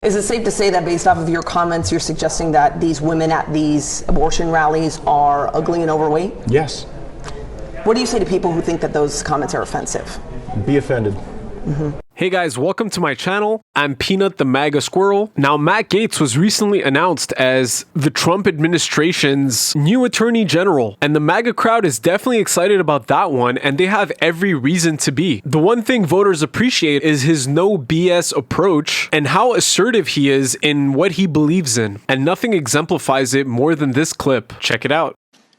Is it safe to say that based off of your comments, you're suggesting that these women at these abortion rallies are ugly and overweight? Yes. What do you say to people who think that those comments are offensive? Be offended. Hey guys, welcome to my channel. I'm Peanut the MAGA Squirrel. Now, Matt Gaetz was recently announced as the Trump administration's new Attorney General, and the MAGA crowd is definitely excited about that one, and they have every reason to be. The one thing voters appreciate is his no BS approach and how assertive he is in what he believes in, and nothing exemplifies it more than this clip. Check it out.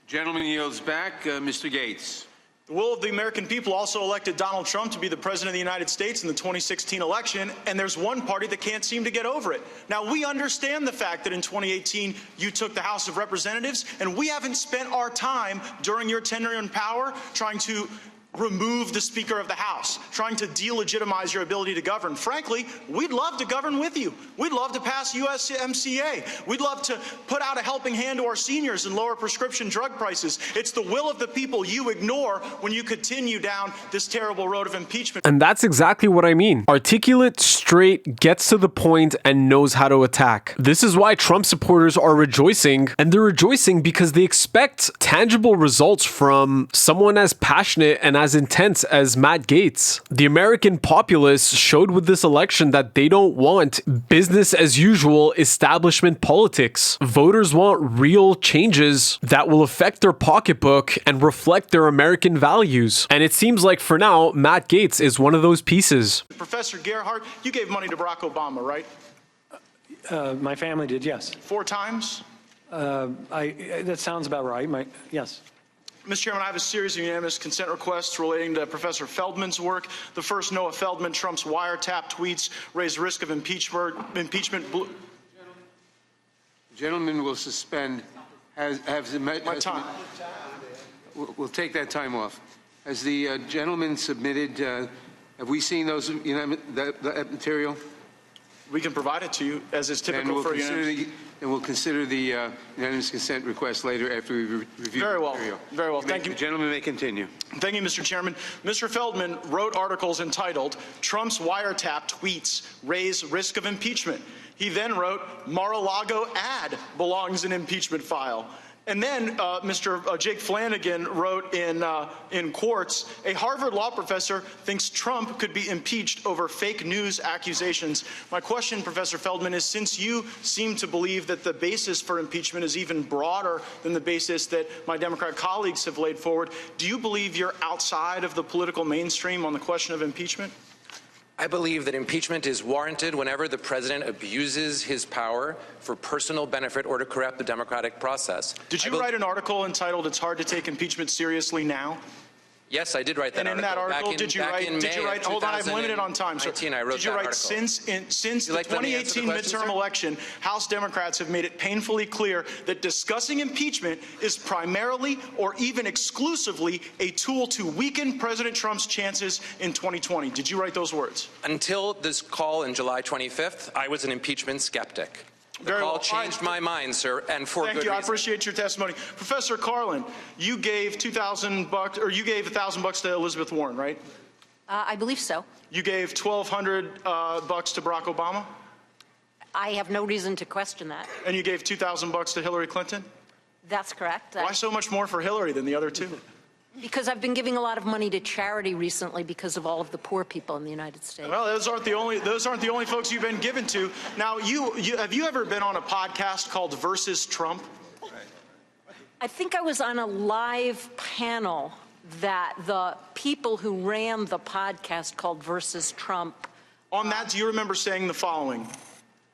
Gentleman yields back. Mr. Gaetz. The will of the American people also elected Donald Trump to be the president of the United States in the 2016 election, and there's one party that can't seem to get over it. Now, we understand the fact that in 2018 you took the House of Representatives, and we haven't spent our time during your tenure in power trying to remove the Speaker of the House, trying to delegitimize your ability to govern. Frankly, we'd love to govern with you. We'd love to pass USMCA. We'd love to put out a helping hand to our seniors and lower prescription drug prices. It's the will of the people you ignore when you continue down this terrible road of impeachment. And that's exactly what I mean. Articulate, straight, gets to the point, and knows how to attack. This is why Trump supporters are rejoicing, and they're rejoicing because they expect tangible results from someone as passionate and as intense as Matt Gaetz. The American populace showed with this election that they don't want business as usual establishment politics. Voters want real changes that will affect their pocketbook and reflect their American values. And it seems like for now, Matt Gaetz is one of those pieces. Professor Gerhardt, you gave money to Barack Obama, right? My family did, yes. 4 times? That sounds about right. Yes. Mr. Chairman, I have a series of unanimous consent requests relating to Professor Feldman's work. The first, Noah Feldman, Trump's wiretap tweets raise risk of impeachment. The gentleman will suspend. My time. We'll take that time off. Has the gentleman submitted? Have we seen those? That material? We can provide it to you, as is typical for unanimous. And we'll consider the unanimous consent request later after we review Very the well. material. Very well. Thank you. The gentleman may continue. Thank you, Mr. Chairman. Mr. Feldman wrote articles entitled, "Trump's wiretap tweets raise risk of impeachment." He then wrote, "Mar-a-Lago ad belongs in impeachment file." And then Mr. Jake Flanagan wrote in Quartz, "A Harvard law professor thinks Trump could be impeached over fake news accusations." My question, Professor Feldman, is since you seem to believe that the basis for impeachment is even broader than the basis that my Democrat colleagues have laid forward, do you believe you're outside of the political mainstream on the question of impeachment? I believe that impeachment is warranted whenever the president abuses his power for personal benefit or to corrupt the democratic process. Did you write an article entitled, "It's hard to take impeachment seriously now"? Yes, I did write that article. And in that article, did you write, hold on, I'm limited on time, sir. I wrote did you that write, article. since the 2018 midterm election, House Democrats have made it painfully clear that discussing impeachment is primarily or even exclusively a tool to weaken President Trump's chances in 2020. Did you write those words? Until this call on July 25th, I was an impeachment skeptic. The call changed my mind, sir, and for good reason. Thank you. I appreciate your testimony. Professor Carlin, you gave $2,000, or you gave $1,000 to Elizabeth Warren, right? I believe so. You gave $1,200 to Barack Obama? I have no reason to question that. And you gave $2,000 to Hillary Clinton? That's correct. Why so much more for Hillary than the other two? Because I've been giving a lot of money to charity recently because of all of the poor people in the United States. Well, those aren't the only folks you've been given to. Now, have you ever been on a podcast called Versus Trump? I think I was on a live panel that the people who ran the podcast called Versus Trump. On that, do you remember saying the following?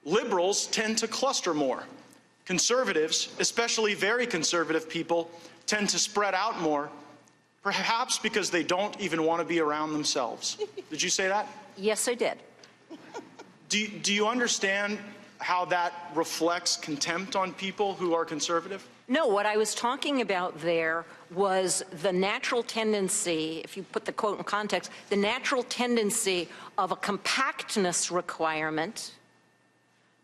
Liberals tend to cluster more. Conservatives, especially very conservative people, tend to spread out more. Perhaps because they don't even want to be around themselves. Did you say that? Yes, I did. Do you understand how that reflects contempt on people who are conservative? No, what I was talking about there was the natural tendency, if you put the quote in context, the natural tendency of a compactness requirement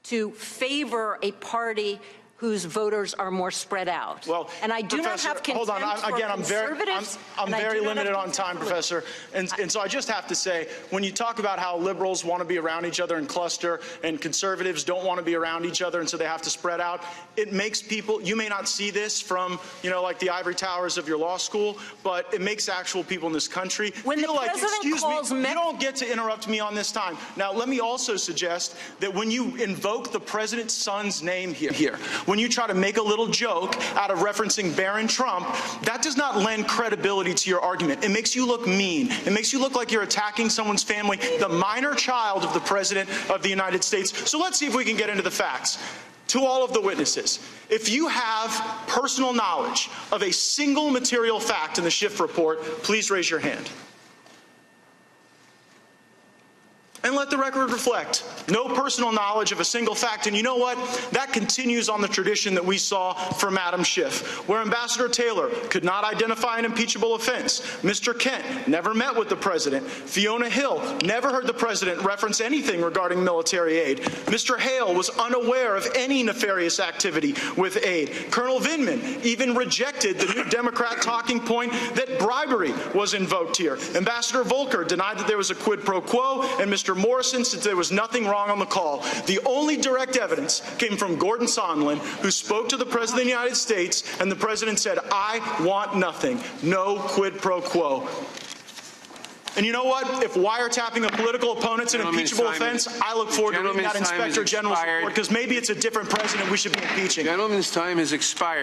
to favor a party whose voters are more spread out. Well, and I do Professor, not have contempt hold on. for Again, I'm conservatives. very limited on time, Professor. And so I just have to say, when you talk about how liberals want to be around each other and cluster, and conservatives don't want to be around each other, and so they have to spread out, it makes people, you may not see this from, like the ivory towers of your law school, but it makes actual people in this country When feel the like, president excuse calls me, you don't get to interrupt me on this time. Now, let me also suggest that when you invoke the president's son's name here, when you try to make a little joke out of referencing Barron Trump, that does not lend credibility to your argument. It makes you look mean. It makes you look like you're attacking someone's family, the minor child of the President of the United States. So let's see if we can get into the facts. To all of the witnesses, if you have personal knowledge of a single material fact in the Schiff report, please raise your hand. And let the record reflect no personal knowledge of a single fact. And you know what? That continues on the tradition that we saw from Adam Schiff, where Ambassador Taylor could not identify an impeachable offense. Mr. Kent never met with the president. Fiona Hill never heard the president reference anything regarding military aid. Mr. Hale was unaware of any nefarious activity with aid. Colonel Vindman even rejected the New Democrat talking point that bribery was invoked here. Ambassador Volker denied that there was a quid pro quo, and Mr. Morrison said there was nothing wrong on the call. The only direct evidence came from Gordon Sondland, who spoke to the President of the United States, and the President said, "I want nothing, no quid pro quo." And you know what? If wiretapping a political opponent's an impeachable offense, I look forward to reading that Inspector General's report, because maybe it's a different president we should be impeaching. Gentleman's time has expired.